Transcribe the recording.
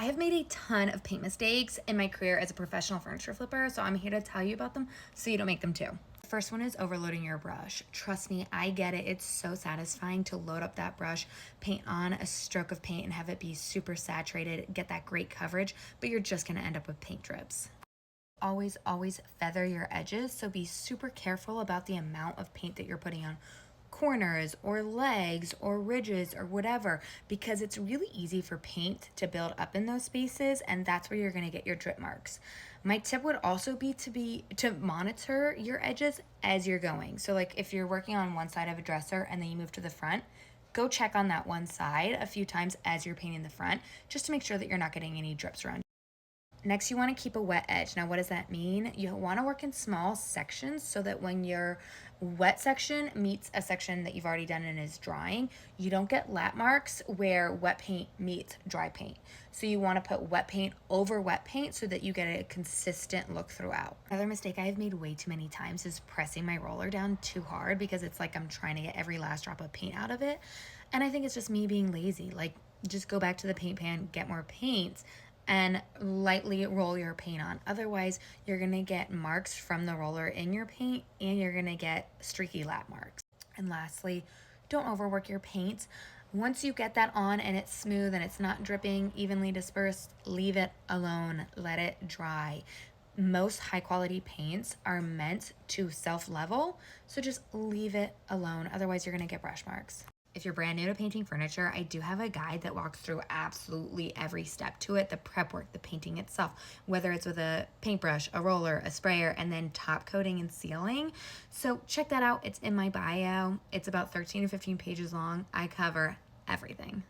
have made a ton of paint mistakes in my career as a professional furniture flipper, so I'm here to tell you about them so you don't make them too. The first one is overloading your brush. Trust me, I get it. It's so satisfying to load up that brush, paint on a stroke of paint, and have it be super saturated, get that great coverage, but you're just gonna end up with paint drips. Always feather your edges, so be super careful about the amount of paint that you're putting on corners or legs or ridges or whatever, because it's really easy for paint to build up in those spaces, and that's where you're going to get your drip marks. My tip would also be to monitor your edges as you're going. So like if you're working on one side of a dresser and then you move to the front, go check on that one side a few times as you're painting the front, just to make sure that you're not getting any drips around. Next, you want to keep a wet edge. Now, what does that mean? You want to work in small sections so that when your wet section meets a section that you've already done and is drying, you don't get lap marks where wet paint meets dry paint. So you want to put wet paint over wet paint so that you get a consistent look throughout. Another mistake I've made way too many times is pressing my roller down too hard, because it's like I'm trying to get every last drop of paint out of it. And I think it's just me being lazy. Like, just go back to the paint pan, get more paint, and lightly roll your paint on. Otherwise, you're gonna get marks from the roller in your paint, and you're gonna get streaky lap marks. And lastly, don't overwork your paint. Once you get that on and it's smooth and it's not dripping evenly dispersed, leave it alone, let it dry. Most high quality paints are meant to self-level, so just leave it alone. Otherwise, you're gonna get brush marks. If you're brand new to painting furniture, I do have a guide that walks through absolutely every step to it, the prep work, the painting itself, whether it's with a paintbrush, a roller, a sprayer, and then top coating and sealing. So check that out. It's in my bio. It's about 13 to 15 pages long. I cover everything.